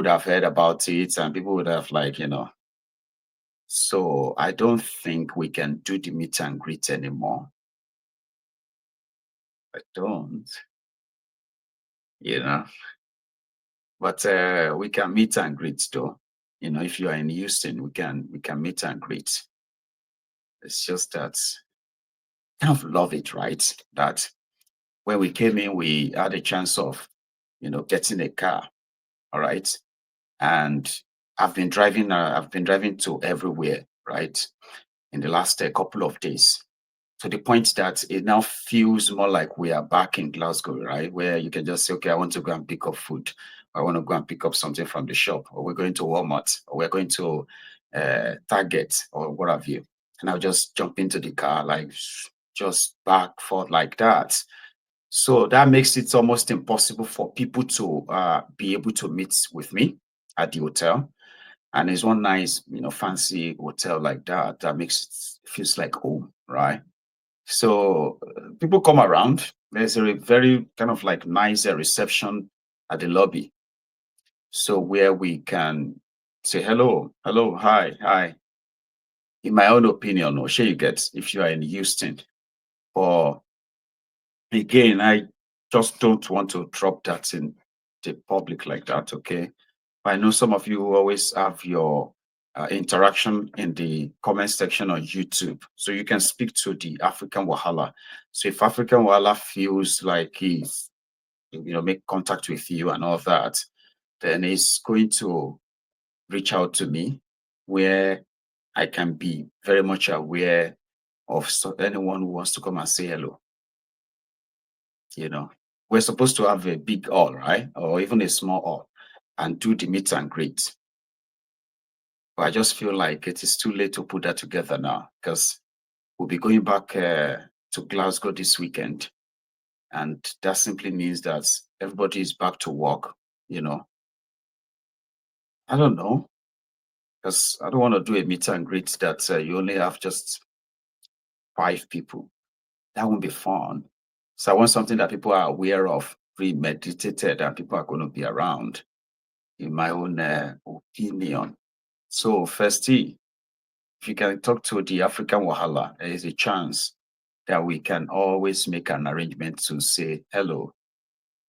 would have heard about it and people would have so I don't think we can do the meet and greet anymore. I don't, but we can meet and greet though. If you are in Houston, we can meet and greet. It's just that I kind of love it, right? That when we came in, we had a chance of, getting a car. All right. And I've been driving to everywhere, right? In the last couple of days, to the point that it now feels more like we are back in Glasgow, right? Where you can just say, okay, I want to go and pick up food. I want to go and pick up something from the shop, or we're going to Walmart, or we're going to Target, or what have you. And I'll just jump into the car, like just back forth like that. So that makes it almost impossible for people to be able to meet with me at the hotel. And it's one nice, fancy hotel like that that makes it feels like home, right? So people come around. There's a very kind of like nice reception at the lobby. So where we can say hello, hello, hi, hi. In my own opinion, or sure you get if you are in Houston. Or again, I just don't want to drop that in the public like that, okay? I know some of you always have your interaction in the comment section on YouTube. So you can speak to the African Wahala. So if African Wahala feels like he's, make contact with you and all that, then he's going to reach out to me where I can be very much aware of anyone who wants to come and say hello. We're supposed to have a big hall, right? Or even a small hall and do the meet and greet. But I just feel like it is too late to put that together now because we'll be going back to Glasgow this weekend. And that simply means that everybody is back to work, I don't know, because I don't want to do a meet and greet that you only have just 5 people. That won't be fun. So I want something that people are aware of, premeditated, and people are going to be around, in my own opinion. So firstly, if you can talk to the African Wahala, there is a chance that we can always make an arrangement to say hello.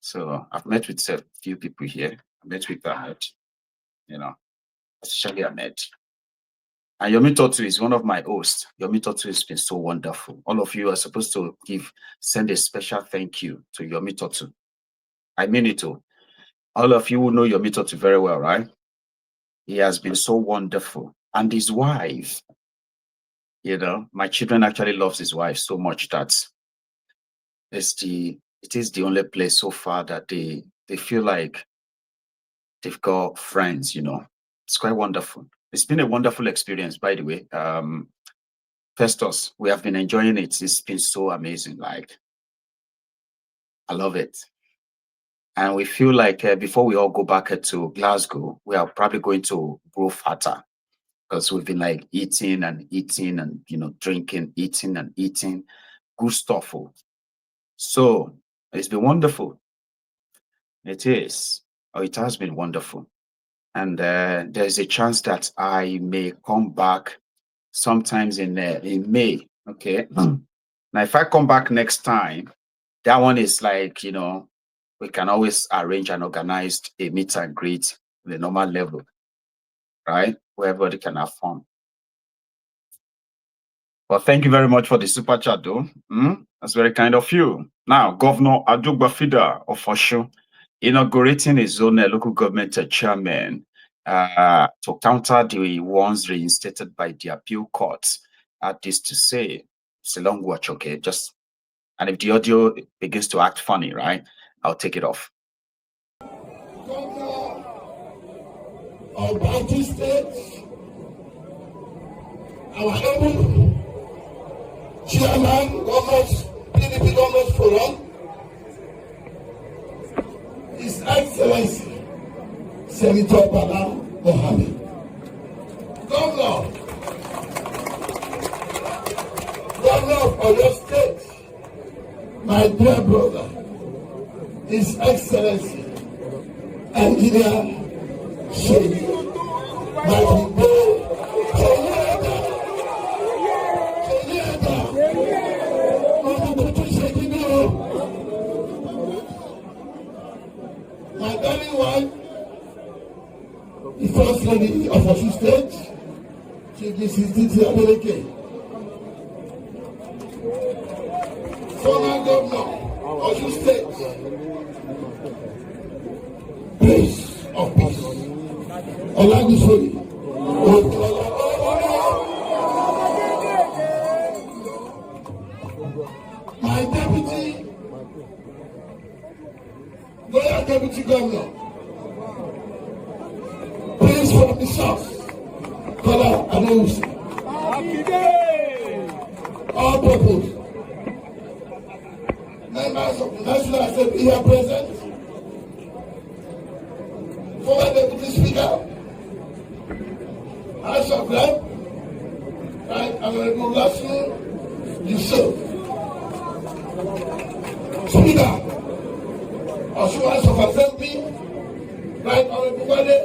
So I've met with a few people here. I met with Ahmed, especially Ahmed. And Yomi Totu is one of my hosts. Yomi Totu has been so wonderful. All of you are supposed to send a special thank you to Yomi Totu. I mean it too. All of you will know Yomi Totu very well, right? He has been so wonderful. And his wife, my children actually loves his wife so much that it is the only place so far that they feel like they've got friends, It's quite wonderful. It's been a wonderful experience, by the way. Festus, we have been enjoying it. It's been so amazing. Like, I love it. And we feel like before we all go back to Glasgow, we are probably going to grow fatter because we've been like eating and eating and, drinking, eating and eating. Good stuff. So it's been wonderful. It is. Oh, it has been wonderful. And there's a chance that I may come back sometimes in May. Okay. Now, if I come back next time, that one is like, we can always arrange and organize a meet and greet the normal level, right? Where everybody can have fun. Well, thank you very much for the super chat, though. That's very kind of you. Now, Governor Adugbafida of Osun inaugurating his own local government chairman to counter the ones reinstated by the appeal courts. This to say, it's a long watch, okay? And if the audio begins to act funny, right, I'll take it off. Governor of Abducted, our able Chairman, PDP Government Forum, His Excellency Senator Bala Mohammed. Governor of Oyo State, my dear brother, His Excellency Engineer Ṣèyí Makinde Ṣèyí ẹ̀dá ọmọ tuntun ṣe kí ni o. My darling wife, the first lady of Osun State, Chief Mrs. Adeleke, former governor of Osun State, Prince of Peace, Olagusori, my deputy, loyal deputy governor, Prince from the South, Adeleke, all purpose, members of the National Assembly here present, former deputy speaker, House of Rep, right, Honorable Ransom, Speaker, Osun House of Assembly, right, Honorable Wale,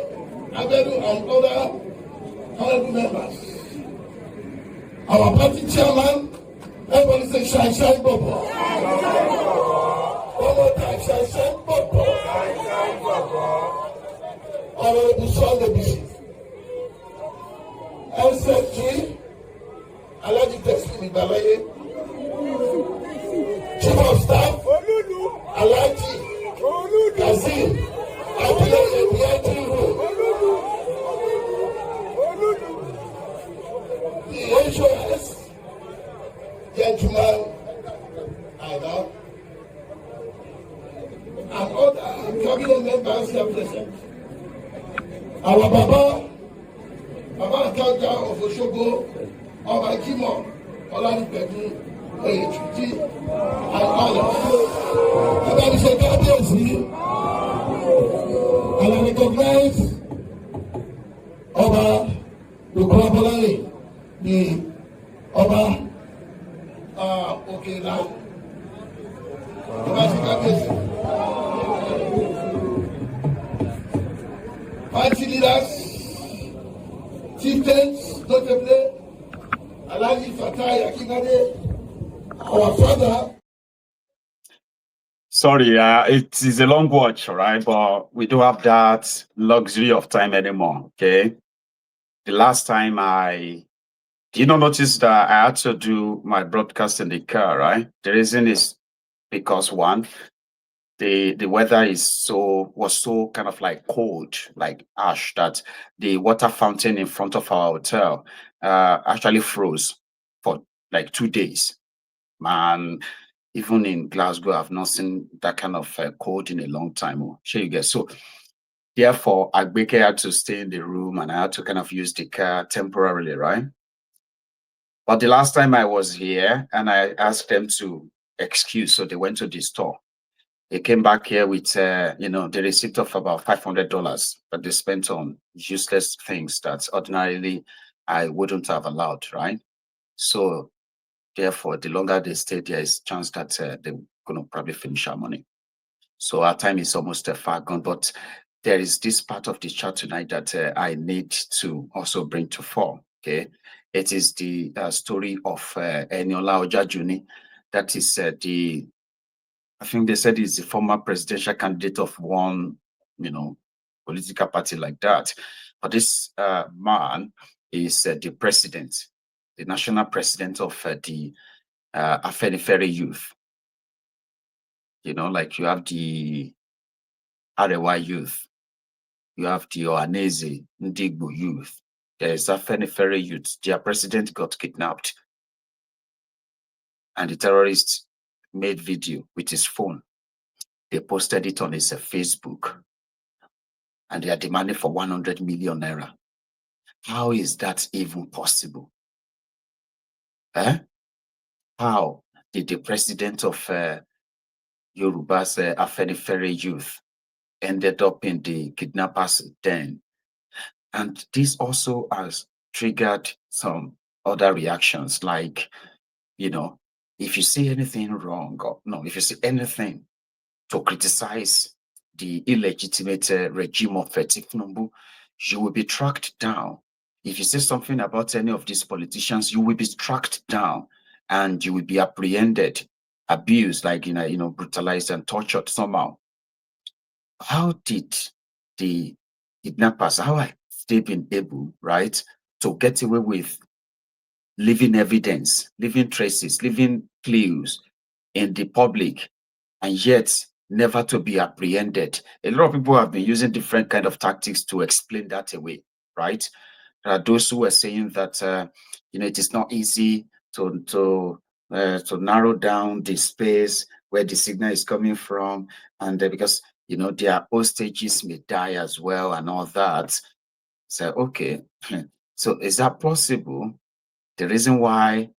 Abedu, and other honorable members. Our party chairman, everybody say shine, shine, bobo. One more time, shine, shine, bobo. Honorable Sunday Bishop. LCG, Alhaji Tesfini Balaye, Chief of Staff, Alhaji Kazim, Abducted, the HOS, gentlemen, and other cabinet members here present. Our Baba Akaka of Osogbo, Ọba Jimoh, Olanipeju, Oyetuji, and others. And I say, Kábíyèsí, and I recognize Ọba Lukwabolaye, the Ọba Okela, Ọba Kábíyèsí. Party leaders, chieftains, notably Alhaji Fatai Akinade, our father. Sorry, it is a long watch, right? But we don't have that luxury of time anymore, okay? The last time did you not notice that I had to do my broadcast in the car, right? The reason is because one, the weather was so kind of like cold, like ash, that the water fountain in front of our hotel actually froze for like 2 days. Man, even in Glasgow, I've not seen that kind of cold in a long time. Sure you guys. So therefore, Adeleke had to stay in the room and I had to kind of use the car temporarily, right? But the last time I was here and I asked them to excuse, so they went to the store. They came back here with, the receipt of about $500 that they spent on useless things that ordinarily I wouldn't have allowed, right? So therefore, the longer they stay, there is a chance that they're going to probably finish our money. So our time is almost far gone, but there is this part of the chat tonight that I need to also bring to fore, okay? It is the story of Eniola Ojajuni. That is I think they said he's the former presidential candidate of one, political party like that. But this man is the president, the national president of the Afenifere youth. Like you have the Arewa youth, you have the Ohaneze, Ndigbo youth. There is Afenifere youth. Their president got kidnapped. And the terrorists made video with his phone. They posted it on his Facebook. And they are demanding for 100 million naira. How is that even possible? How did the president of Yoruba's Afenifere youth ended up in the kidnappers' den? And this also has triggered some other reactions, like, if you see anything wrong, if you see anything to criticize the illegitimate regime of Tinubu, you will be tracked down. If you say something about any of these politicians, you will be tracked down and you will be apprehended, abused, like, brutalized and tortured somehow. How did the kidnappers, how have they been able, right, to get away with leaving evidence, leaving traces, leaving clues in the public, and yet never to be apprehended? A lot of people have been using different kind of tactics to explain that away, right? There are those who are saying that it is not easy to narrow down the space where the signal is coming from, and because their hostages may die as well and all that. So okay, so is that possible? The reason why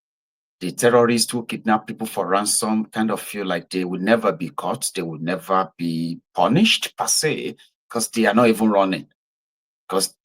the terrorists who kidnap people for ransom kind of feel like they will never be caught, they will never be punished per se, because they are not even running. Because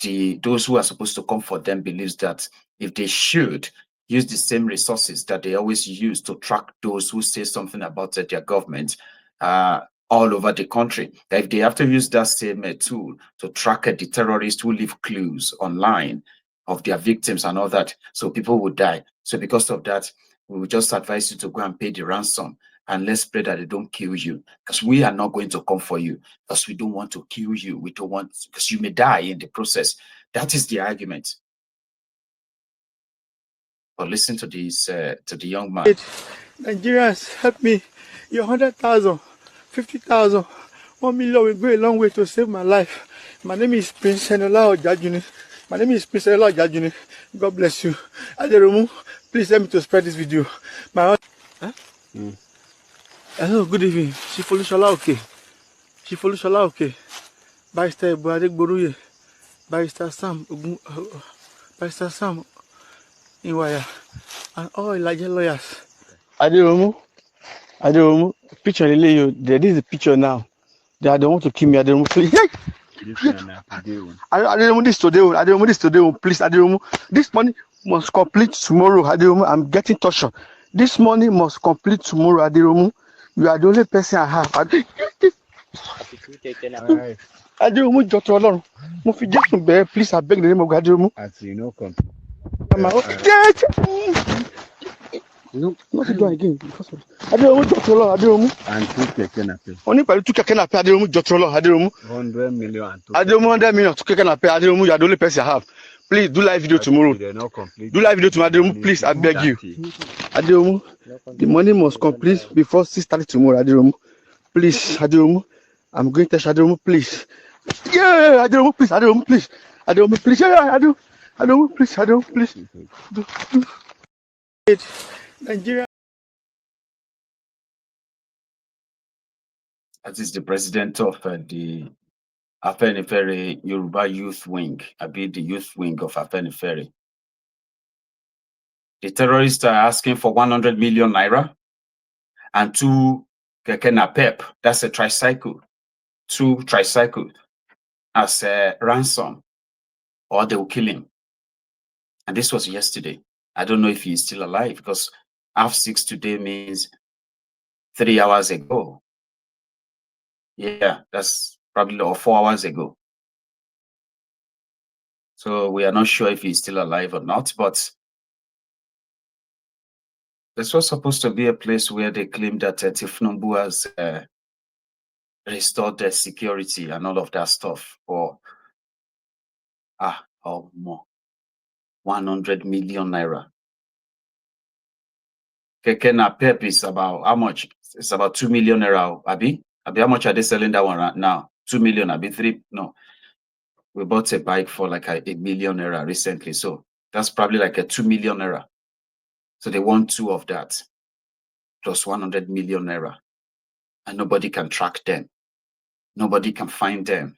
those who are supposed to come for them believes that if they should use the same resources that they always use to track those who say something about their government all over the country, that if they have to use that same tool to track the terrorists who leave clues online of their victims and all that, so people would die. So because of that, we will just advise you to go and pay the ransom, and let's pray that they don't kill you, because we are not going to come for you, because we don't want to kill you. We don't want, because you may die in the process. That is the argument. But listen to this, to the young man. Nigerians, help me. Your 100,000, 50,000, 1 million will go a long way to save my life. My name is Prince Enola Ojajuni. My name is Prince Enola Ojajuni. God bless you. Aderomu, please help me to spread this video. My Hello, good evening. Shifolushola okay. Shifolushola okay. Barrister Buadek Boruye. Barrister Sam Barrister Sam Iwaya. And all Elijah lawyers. Aderomu, picture there is a picture now. They don't want to kill me. Aderomu, please. Aderomu, this today. Aderomu, this today. Please, Aderomu, this money must complete tomorrow. Aderomu, I'm getting tortured. This money must complete tomorrow. Aderomu, you are the only person I have. Aderomu, Dr. Olorun, mo fi Jésù bẹ̀, please, I beg the name of Aderomu. As you know, no, not to do again. Aderomu, Dr. Olorun, Aderomu. And two keke nape. Only pẹ̀lú two keke nape, Aderomu, Dr. Olorun, Aderomu. 100 million and two. Aderomu, 100 million, two keke nape, Aderomu, you are the only person I have. Please do live video tomorrow. Do live video tomorrow, Aderomu, please, I beg you. Aderomu, the money must complete before 6:30 tomorrow, Aderomu. Please, Aderomu, I'm going to Aderomu, please. Yeah, Aderomu, please, Aderomu, please. Aderomu, please, yeah, Aderomu, please, Aderomu, please. Nigeria. That is the president of the Afenifere Yoruba Youth Wing, the youth wing of Afenifere. The terrorists are asking for 100 million naira and 2 keke napep. That's a tricycle. 2 tricycles as a ransom, or they will kill him. And this was yesterday. I don't know if he's still alive, because 6:30 today means 3 hours ago. Yeah, that's probably 4 hours ago. So we are not sure if he's still alive or not, but this was supposed to be a place where they claim that Tinubu has restored their security and all of that stuff for more 100 million naira. Keke napep is about how much? It's about 2 million naira. Abi, how much are they selling that one right now? 2 million, Abi 3? No. We bought a bike for like a million naira recently. So that's probably like a 2 million naira. So they want 2 of that, plus 100 million naira. And nobody can track them. Nobody can find them.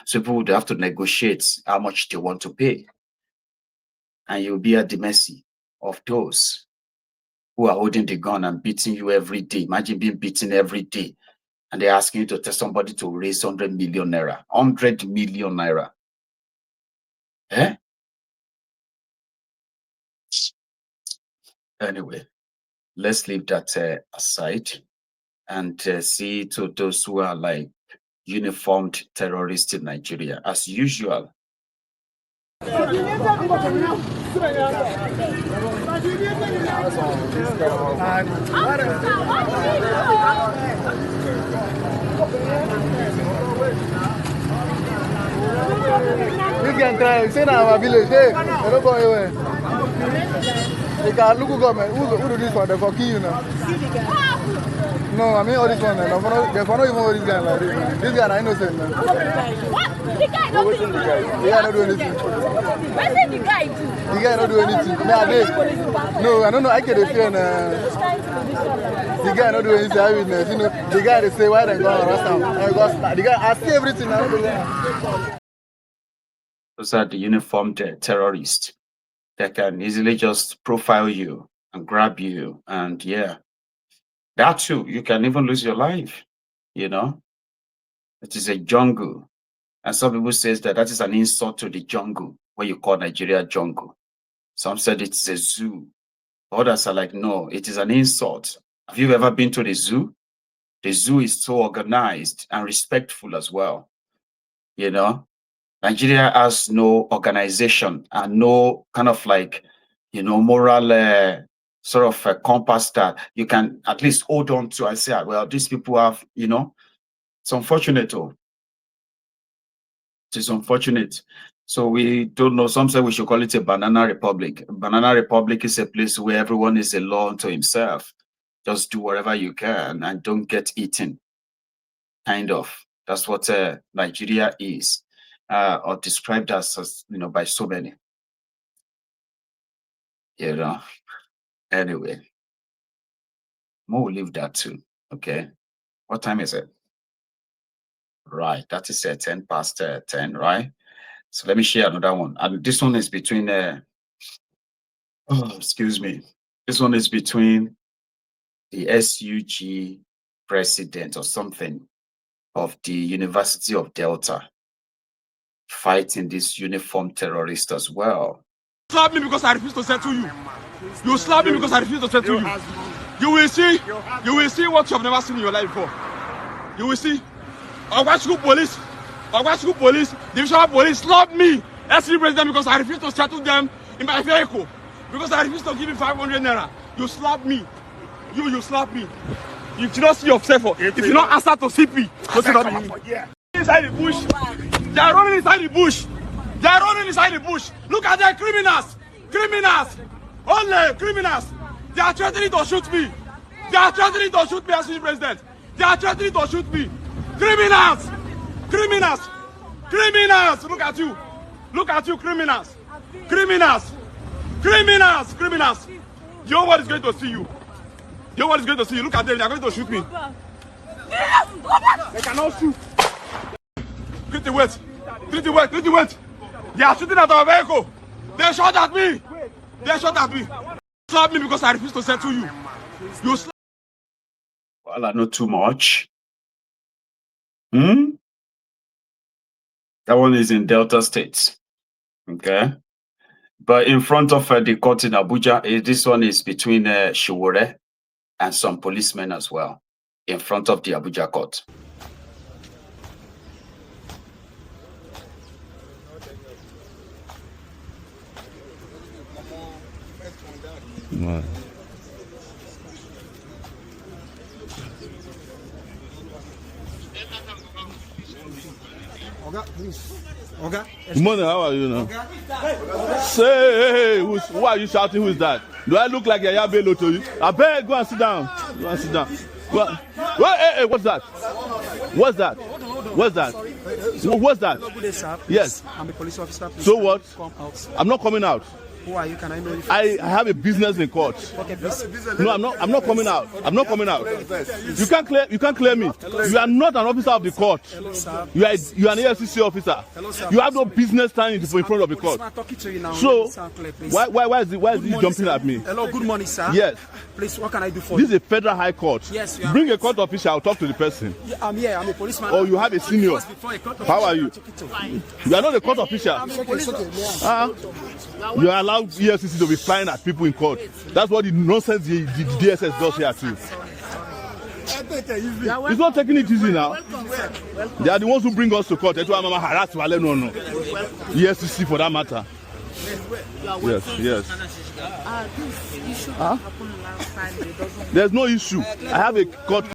So people would have to negotiate how much they want to pay. And you'll be at the mercy of those who are holding the gun and beating you every day. Imagine being beaten every day. And they're asking you to tell somebody to raise 100 million naira. 100 million naira. Eh? Anyway, let's leave that aside and see to those who are like uniformed terrorists in Nigeria, as usual. You can try. Say now our village. Hey, I don't go anywhere. You can look government. Who do this one? They for kill you now. No, I mean all this one. They for not even all this guy like this. This guy is innocent man. What? The guy don't do anything. The guy don't do anything. What did the guy do? The guy don't do anything. No, I don't know. I can't fear. The guy don't do anything. I witness. You know, the guy they say why they go on Ransom. The guy I see everything. I don't do. Those are the uniformed terrorists that can easily just profile you and grab you. And yeah, that too, you can even lose your life, you know. It is a jungle. And some people say that is an insult to the jungle, what you call Nigeria jungle. Some said it's a zoo. Others are like, no, it is an insult. Have you ever been to the zoo? The zoo is so organized and respectful as well, you know. Nigeria has no organization and no kind of like, you know, moral sort of compass that you can at least hold on to and say, well, these people have, you know, it's unfortunate. Oh, it is unfortunate. So we don't know. Some say we should call it a banana republic. Banana republic is a place where everyone is a law unto himself. Just do whatever you can and don't get eaten. Kind of. That's what Nigeria is. Or described as, you know, by so many. You know. Anyway. We'll leave that too. Okay. What time is it? Right. That is 10 past 10, right? So let me share another one. And this one is between excuse me. This one is between the SUG president or something of the University of Delta fighting this uniformed terrorist as well. Slap me because I refuse to settle you. You slap me because I refuse to settle you. You will see what you have never seen in your life before. You will see. School police, divisional police slapped me, SC president, because I refuse to settle them in my vehicle. Because I refuse to give you 500 naira. You slap me. You slap me. You do not see yourself. If you not answer to CP, inside the bush. They are running inside the bush. They are running inside the bush. Look at them, criminals. Criminals. Only criminals. They are threatening to shoot me. They are threatening to shoot me as president. They are threatening to shoot me. Criminals. Criminals. Criminals. Look at you. Look at you, criminals. Criminals. Criminals. Criminals. Your one is going to see you. Your one is going to see you. Look at them. They are going to shoot me. They cannot shoot. Treat the weight. Treat the weight. Treat the weight. They are shooting at our vehicle. They shot at me. They shot at me. Slap me because I refuse to settle you. You slap. Well, I know too much. That one is in Delta State. Okay. But in front of the court in Abuja, this one is between Shiwore and some policemen as well, in front of the Abuja court. Wow. Oga, please. Oga. Good morning, how are you now? Say, who are you shouting? Who is that? Do I look like Yaya Bello to you? I beg, go and sit down. Go and sit down. Go on. Hey, what's that? What's that? What's that? What's that? Good day, sir. Yes. I'm a police officer. Please So what? Come out. I'm not coming out. Who are you? Can I know you? I have a business in court. Okay, please. No, I'm not coming out. I'm not coming out. You can't clear me. You are not an officer of the court. Hello, sir. You are an AFCC officer. Hello, sir. You have no business standing in front of the court. I'm talking to you now. So Clear, please. why is he jumping sir. at me? Hello, good morning, sir. Yes. Please, what can I do for This is you? a federal high court. Yes, you are. Bring a court official, I'll talk to the person. Yeah, I'm here. I'm a policeman. Or you have a senior. Just before a court How are you? official. You are not a court official. I'm a policeman. You are allowed EFCC to be flying at people in court. That's what the nonsense the DSS does here too. He's not taking it easy now. They are the ones who bring us to court. That's why Mama harass Wale no. EFCC for that matter. Yes, yes. This issue happened last time. There's no issue. I have a court.